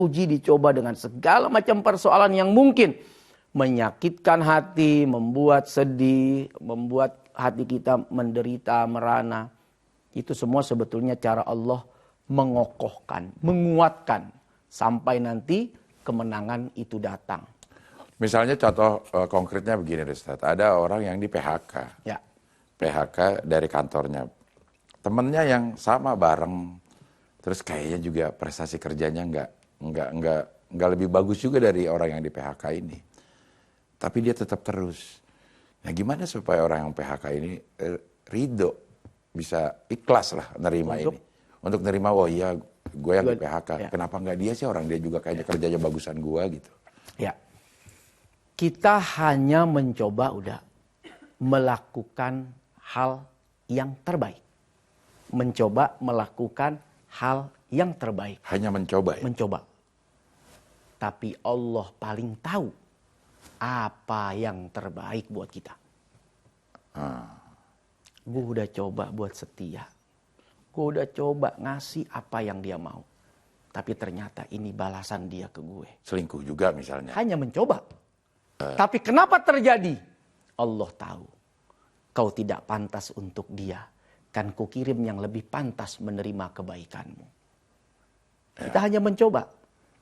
uji, dicoba dengan segala macam persoalan yang mungkin menyakitkan hati, membuat sedih, membuat hati kita menderita, merana. Itu semua sebetulnya cara Allah mengokohkan, menguatkan sampai nanti kemenangan itu datang. Misalnya contoh konkretnya begini, Ustaz. Ada orang yang di PHK. Ya. PHK dari kantornya. Temennya yang sama bareng, terus kayaknya juga prestasi kerjanya nggak lebih bagus juga dari orang yang di PHK ini. Tapi dia tetap terus. Nah, gimana supaya orang yang PHK ini ridho, bisa ikhlas lah nerima ini. Untuk nerima, oh iya gue yang di PHK. Ya. Kenapa nggak dia sih, orang dia juga kayaknya kerjanya bagusan gue gitu. Ya. Kita hanya mencoba melakukan hal yang terbaik. Mencoba melakukan hal yang terbaik. Hanya mencoba ya? Mencoba. Tapi Allah paling tahu apa yang terbaik buat kita. Gue udah coba buat setia. Gue udah coba ngasih apa yang dia mau. Tapi ternyata ini balasan dia ke gue. Selingkuh juga misalnya. Hanya mencoba. Tapi kenapa terjadi? Allah tahu. Kau tidak pantas untuk dia. Kan kukirim yang lebih pantas menerima kebaikanmu. Kita hanya mencoba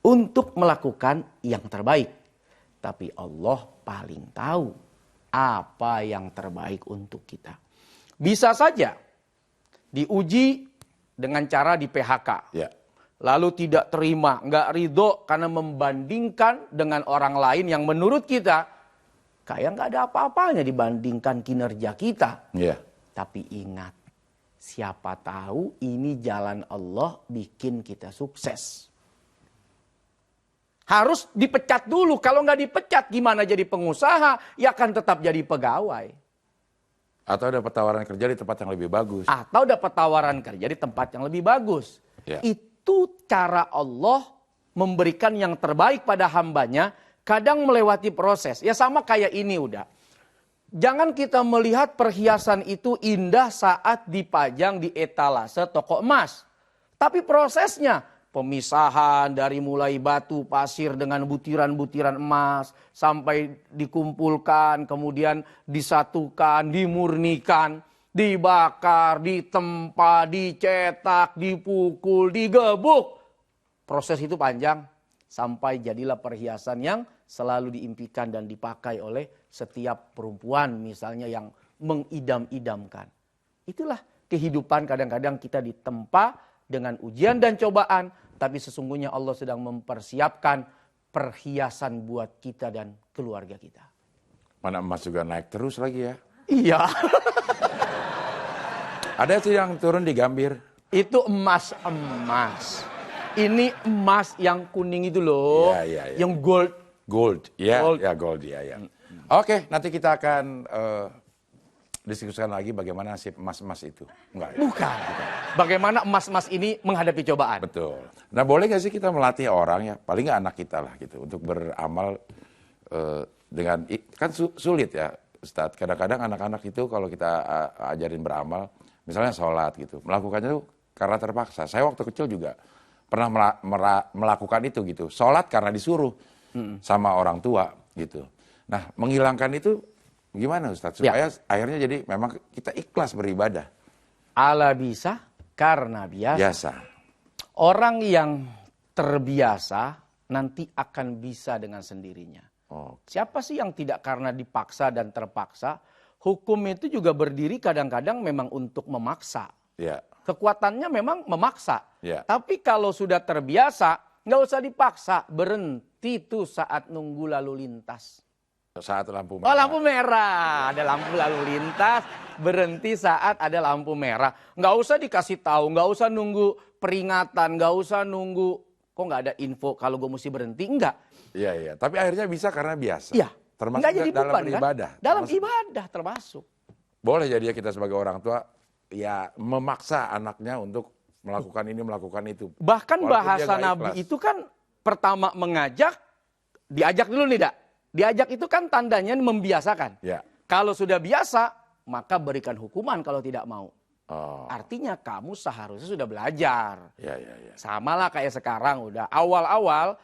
untuk melakukan yang terbaik. Tapi Allah paling tahu apa yang terbaik untuk kita. Bisa saja diuji dengan cara di PHK. Ya. Lalu tidak terima, nggak ridho karena membandingkan dengan orang lain yang menurut kita kayak nggak ada apa-apanya dibandingkan kinerja kita. Ya. Tapi ingat, siapa tahu ini jalan Allah bikin kita sukses. Harus dipecat dulu. Kalau nggak dipecat gimana jadi pengusaha? Ya akan tetap jadi pegawai. Atau dapat tawaran kerja di tempat yang lebih bagus. Atau dapat tawaran kerja di tempat yang lebih bagus. Ya. Itu cara Allah memberikan yang terbaik pada hambanya. Kadang melewati proses. Ya sama kayak ini udah. Jangan kita melihat perhiasan itu indah saat dipajang di etalase toko emas. Tapi prosesnya, pemisahan dari mulai batu pasir dengan butiran-butiran emas. Sampai dikumpulkan, kemudian disatukan, dimurnikan. Dibakar, ditempa, dicetak, dipukul, digebuk. Proses itu panjang. Sampai jadilah perhiasan yang selalu diimpikan dan dipakai oleh setiap perempuan misalnya yang mengidam-idamkan. Itulah kehidupan, kadang-kadang kita ditempa dengan ujian dan cobaan. Tapi sesungguhnya Allah sedang mempersiapkan perhiasan buat kita dan keluarga kita. Mana emas juga naik terus lagi ya. Iya. Ada sih yang turun di Gambir. Itu emas. Ini emas yang kuning itu loh. Ya. Yang gold. Gold. Ya, Gold. ya gold ya. Oke, nanti kita akan diskusikan lagi bagaimana nasib emas-emas itu. Enggak. Bukan. Bagaimana emas-emas ini menghadapi cobaan. Betul. Nah, boleh nggak sih kita melatih orang ya, paling nggak anak kita lah gitu, untuk beramal dengan, kan sulit ya Ustadz. Kadang-kadang anak-anak itu kalau kita ajarin beramal, misalnya sholat gitu, melakukannya itu karena terpaksa. Saya waktu kecil juga pernah melakukan itu gitu. Sholat karena disuruh sama orang tua gitu. Nah, menghilangkan itu gimana Ustadz? Supaya akhirnya jadi memang kita ikhlas beribadah. Ala bisa karena biasa. Biasa. Orang yang terbiasa nanti akan bisa dengan sendirinya. Oh. Siapa sih yang tidak karena dipaksa dan terpaksa? Hukum itu juga berdiri kadang-kadang memang untuk memaksa. Ya. Kekuatannya memang memaksa. Ya. Tapi kalau sudah terbiasa, nggak usah dipaksa. Berhenti tuh saat nunggu lalu lintas. Saat lampu merah. Oh, lampu merah. Ada lampu lalu lintas. Berhenti saat ada lampu merah. Nggak usah dikasih tahu. Nggak usah nunggu peringatan. Nggak usah nunggu. Kok nggak ada info kalau gue mesti berhenti? Enggak. Iya. Tapi akhirnya bisa karena biasa. Iya. Termasuk Nggak jadi dalam beban, beribadah. Kan? Dalam ibadah termasuk. Boleh jadi ya kita sebagai orang tua ya memaksa anaknya untuk melakukan ini, melakukan itu. Bahkan Walaupun bahasa Nabi itu kan pertama mengajak, diajak dulu nih, Dak. Diajak itu kan tandanya membiasakan. Ya. Kalau sudah biasa, maka berikan hukuman kalau tidak mau. Oh, Artinya kamu seharusnya sudah belajar. ya, ya, ya. Sama lah kayak sekarang udah awal-awal